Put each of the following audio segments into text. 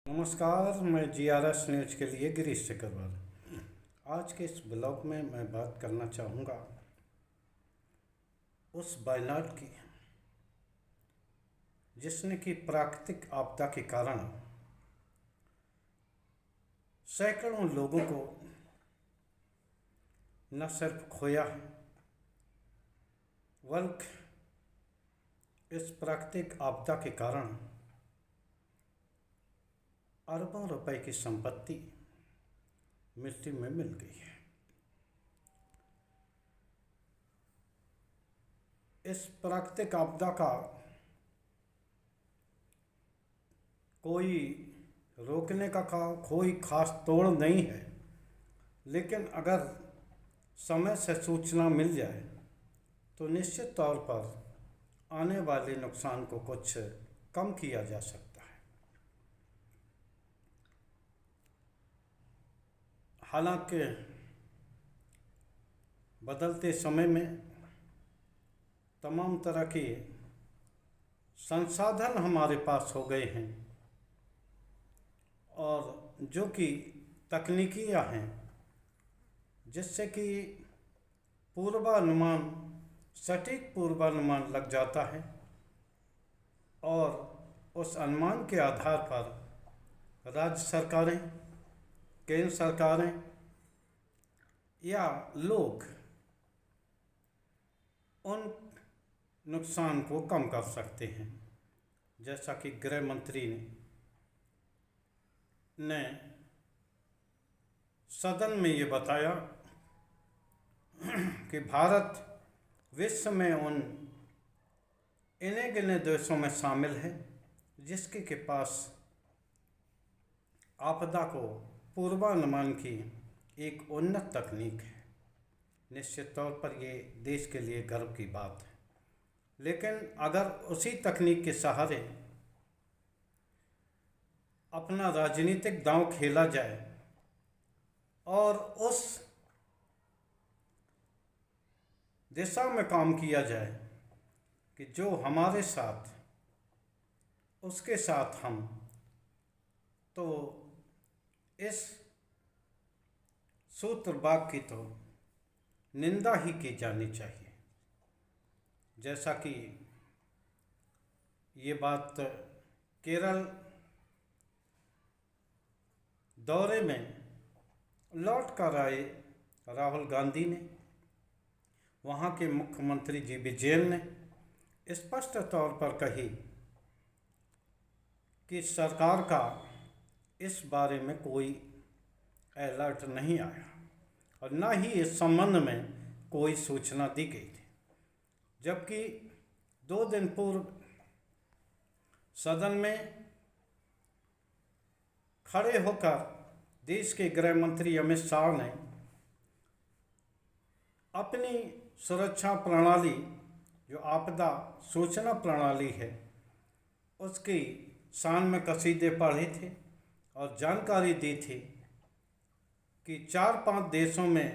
नमस्कार, मैं GRS news के लिए गिरीश चक्रवर्ती। आज के इस ब्लॉग में मैं बात करना चाहूँगा उस वायनाड की जिसने कि प्राकृतिक आपदा के कारण सैकड़ों लोगों को न सिर्फ खोया है बल्कि इस प्राकृतिक आपदा के कारण अरबों रुपए की संपत्ति मिट्टी में मिल गई है। इस प्राकृतिक आपदा का कोई रोकने का कोई खास तोड़ नहीं है, लेकिन अगर समय से सूचना मिल जाए तो निश्चित तौर पर आने वाले नुकसान को कुछ कम किया जा सकता है। हालांकि बदलते समय में तमाम तरह के संसाधन हमारे पास हो गए हैं और जो कि तकनीकियाँ हैं जिससे कि पूर्वानुमान सटीक पूर्वानुमान लग जाता है और उस अनुमान के आधार पर राज्य सरकारें, केंद्र सरकारें या लोग उन नुकसान को कम कर सकते हैं। जैसा कि गृह मंत्री ने सदन में ये बताया कि भारत विश्व में उन इन्हें गिने देशों में शामिल है जिसके के पास आपदा को पूर्वानुमान की एक उन्नत तकनीक है। निश्चित तौर पर ये देश के लिए गर्व की बात है, लेकिन अगर उसी तकनीक के सहारे अपना राजनीतिक दांव खेला जाए और उस दिशा में काम किया जाए कि जो हमारे साथ उसके साथ हम, तो इस सूत्रवाद की तो निंदा ही की जानी चाहिए। जैसा कि ये बात केरल दौरे में लौट कर आए राहुल गांधी ने, वहाँ के मुख्यमंत्री जी विजयन ने स्पष्ट तौर पर कही कि सरकार का इस बारे में कोई अलर्ट नहीं आया और न ही इस संबंध में कोई सूचना दी गई थी। जबकि 2 दिन पूर्व सदन में खड़े होकर देश के गृह मंत्री अमित शाह ने अपनी सुरक्षा प्रणाली, जो आपदा सूचना प्रणाली है, उसकी शान में कसीदे पढ़े थे और जानकारी दी थी कि 4-5 देशों में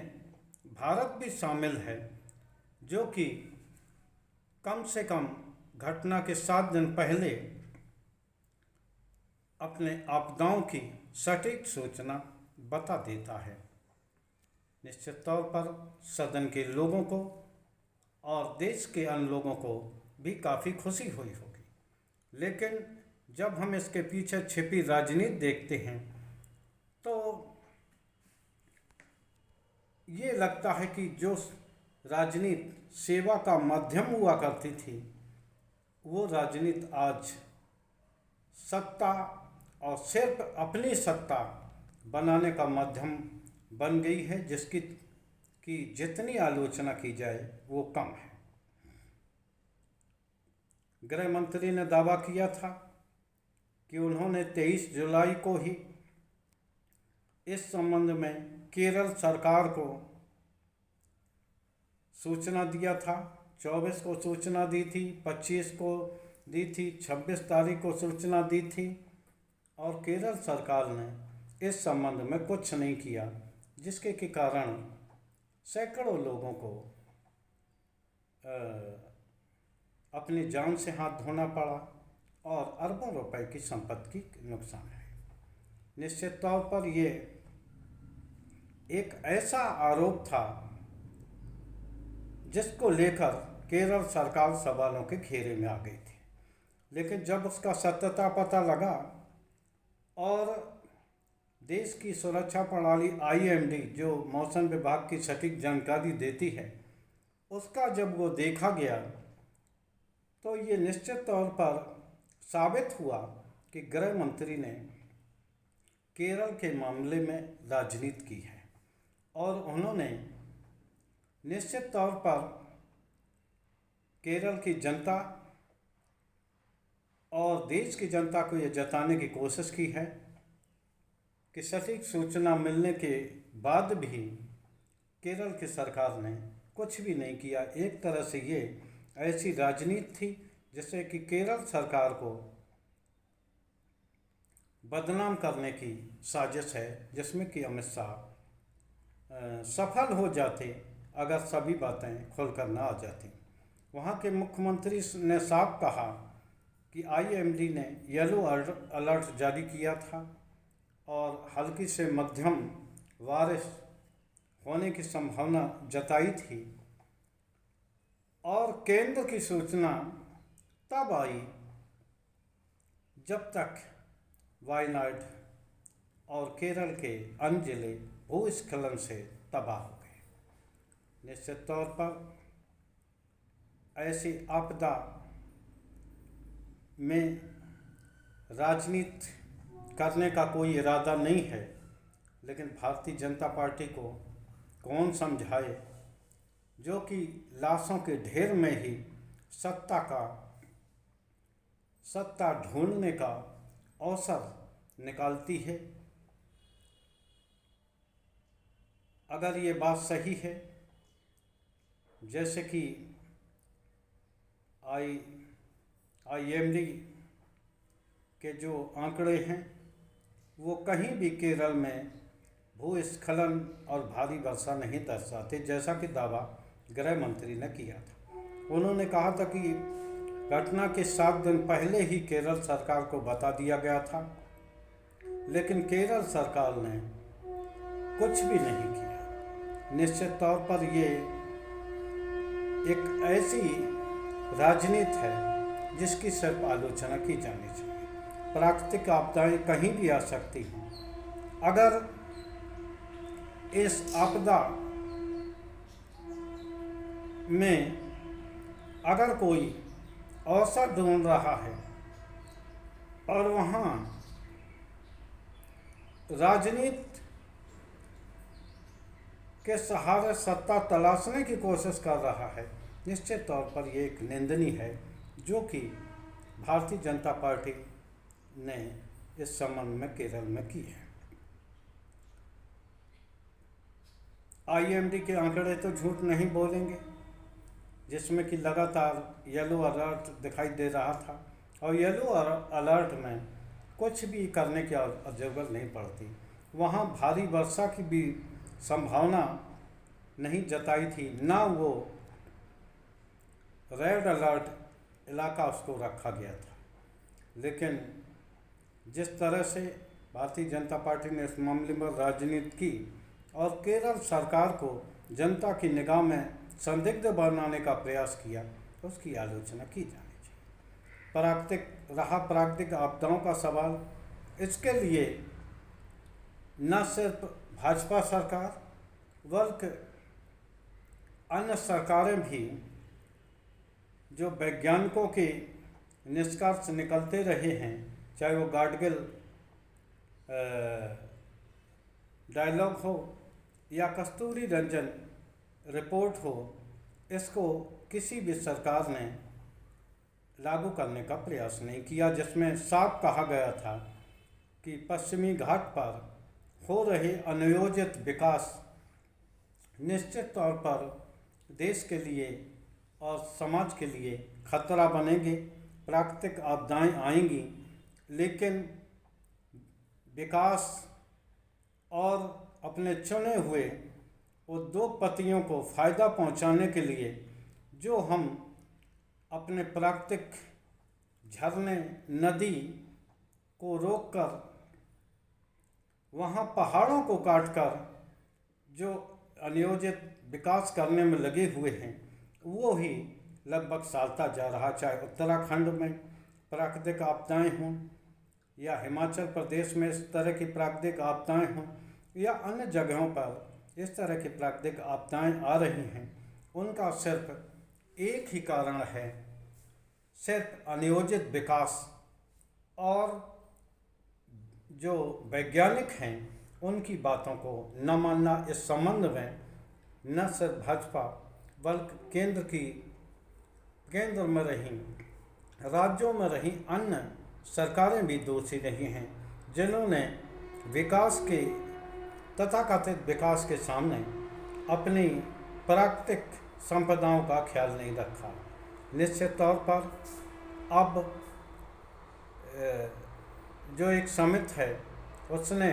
भारत भी शामिल है, जो कि कम से कम घटना के 7 दिन पहले अपने आपदाओं की सटीक सूचना बता देता है। निश्चित तौर पर सदन के लोगों को और देश के अन्य लोगों को भी काफ़ी खुशी हुई होगी, लेकिन जब हम इसके पीछे छिपी राजनीति देखते हैं तो ये लगता है कि जो राजनीति सेवा का माध्यम हुआ करती थी, वो राजनीति आज सत्ता और सिर्फ अपनी सत्ता बनाने का माध्यम बन गई है, जिसकी कि जितनी आलोचना की जाए वो कम है। गृह मंत्री ने दावा किया था कि उन्होंने 23 जुलाई को ही इस संबंध में केरल सरकार को सूचना दिया था। 24 को सूचना दी थी, 25 को दी थी, 26 तारीख को सूचना दी थी और केरल सरकार ने इस संबंध में कुछ नहीं किया, जिसके के कारण सैकड़ों लोगों को अपनी जान से हाथ धोना पड़ा और अरबों रुपए की संपत्ति नुकसान है। निश्चित तौर पर ये एक ऐसा आरोप था जिसको लेकर केरल सरकार सवालों के घेरे में आ गई थी। लेकिन जब उसका सत्यता पता लगा और देश की सुरक्षा प्रणाली आईएमडी, जो मौसम विभाग की सटीक जानकारी देती है, उसका जब वो देखा गया तो ये निश्चित तौर पर साबित हुआ कि गृह मंत्री ने केरल के मामले में राजनीति की है और उन्होंने निश्चित तौर पर केरल की जनता और देश की जनता को ये जताने की कोशिश की है कि सटीक सूचना मिलने के बाद भी केरल की सरकार ने कुछ भी नहीं किया। एक तरह से ये ऐसी राजनीति थी जिससे कि केरल सरकार को बदनाम करने की साजिश है, जिसमें कि अमित शाह सफल हो जाते अगर सभी बातें खुलकर ना आ जाती। वहाँ के मुख्यमंत्री ने साफ कहा कि आईएमडी ने येलो अलर्ट जारी किया था और हल्की से मध्यम बारिश होने की संभावना जताई थी और केंद्र की सूचना तब आई जब तक वायनाड और केरल के अन्य जिले भूस्खलन से तबाह हो गए। निश्चित तौर पर ऐसी आपदा में राजनीति करने का कोई इरादा नहीं है, लेकिन भारतीय जनता पार्टी को कौन समझाए जो कि लाशों के ढेर में ही सत्ता ढूंढने का अवसर निकालती है। अगर ये बात सही है, जैसे कि आईएमडी के जो आंकड़े हैं वो कहीं भी केरल में भूस्खलन और भारी वर्षा नहीं दर्शाते, जैसा कि दावा गृह मंत्री ने किया था। उन्होंने कहा था कि घटना के 7 दिन पहले ही केरल सरकार को बता दिया गया था, लेकिन केरल सरकार ने कुछ भी नहीं किया। निश्चित तौर पर ये एक ऐसी राजनीति है जिसकी सिर्फ आलोचना की जानी चाहिए। प्राकृतिक आपदाएं कहीं भी आ सकती हैं। अगर इस आपदा में अगर कोई अवसर ढूंढ रहा है और वहाँ राजनीति के सहारे सत्ता तलाशने की कोशिश कर रहा है, निश्चित तौर पर यह एक निंदनीय है जो कि भारतीय जनता पार्टी ने इस संबंध में केरल में की है। आईएमडी के आंकड़े तो झूठ नहीं बोलेंगे, जिसमें कि लगातार येलो अलर्ट दिखाई दे रहा था और येलो अलर्ट में कुछ भी करने की ज़रूरत नहीं पड़ती। वहाँ भारी वर्षा की भी संभावना नहीं जताई थी, ना वो रेड अलर्ट इलाका उसको रखा गया था। लेकिन जिस तरह से भारतीय जनता पार्टी ने इस मामले में राजनीति की और केरल सरकार को जनता की निगाह में संदिग्ध बनाने का प्रयास किया, तो उसकी आलोचना की जानी चाहिए। प्राकृतिक आपदाओं का सवाल, इसके लिए न सिर्फ भाजपा सरकार बल्कि अन्य सरकारें भी जो वैज्ञानिकों के निष्कर्ष निकलते रहे हैं, चाहे वो गाडगिल डायलॉग हो या कस्तूरी रंजन रिपोर्ट हो, इसको किसी भी सरकार ने लागू करने का प्रयास नहीं किया, जिसमें साफ कहा गया था कि पश्चिमी घाट पर हो रहे अनियोजित विकास निश्चित तौर पर देश के लिए और समाज के लिए खतरा बनेंगे। प्राकृतिक आपदाएं आएंगी, लेकिन विकास और अपने चुने हुए उद्योगपतियों को फ़ायदा पहुंचाने के लिए जो हम अपने प्राकृतिक झरने नदी को रोककर वहाँ पहाड़ों को काटकर जो अनियोजित विकास करने में लगे हुए हैं वो ही लगभग सालता जा रहा, चाहे उत्तराखंड में प्राकृतिक आपदाएं हों या हिमाचल प्रदेश में इस तरह की प्राकृतिक आपदाएं हों या अन्य जगहों पर इस तरह की प्राकृतिक आपदाएं आ रही हैं। उनका सिर्फ एक ही कारण है, सिर्फ अनियोजित विकास। और जो वैज्ञानिक हैं उनकी बातों को न मानना। इस संबंध में न सिर्फ भाजपा बल्कि केंद्र में रही, राज्यों में रही अन्य सरकारें भी दोषी रही हैं, जिन्होंने विकास के तथाकथित विकास के सामने अपनी प्राकृतिक संपदाओं का ख्याल नहीं रखा। निश्चित तौर पर अब जो एक समिति है उसने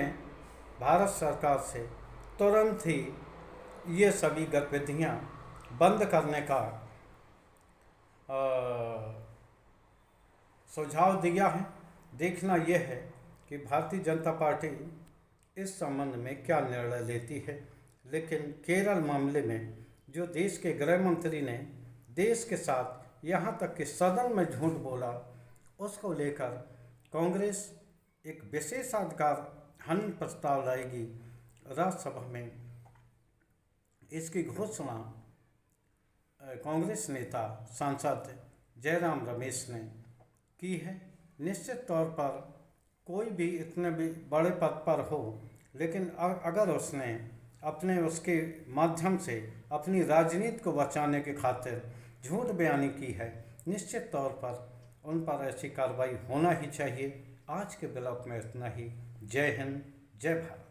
भारत सरकार से तुरंत ही ये सभी गतिविधियाँ बंद करने का सुझाव दिया है। देखना यह है कि भारतीय जनता पार्टी इस संबंध में क्या निर्णय लेती है। लेकिन केरल मामले में जो देश के गृह मंत्री ने देश के साथ यहाँ तक कि सदन में झूठ बोला, उसको लेकर कांग्रेस एक विशेषाधिकार हनन प्रस्ताव लाएगी राज्यसभा में। इसकी घोषणा कांग्रेस नेता सांसद जयराम रमेश ने की है। निश्चित तौर पर कोई भी इतने भी बड़े पद पर हो, लेकिन अगर उसने उसके माध्यम से अपनी राजनीति को बचाने के खातिर झूठ बयानी की है, निश्चित तौर पर उन पर ऐसी कार्रवाई होना ही चाहिए। आज के ब्लॉग में इतना ही। जय हिंद, जय भारत।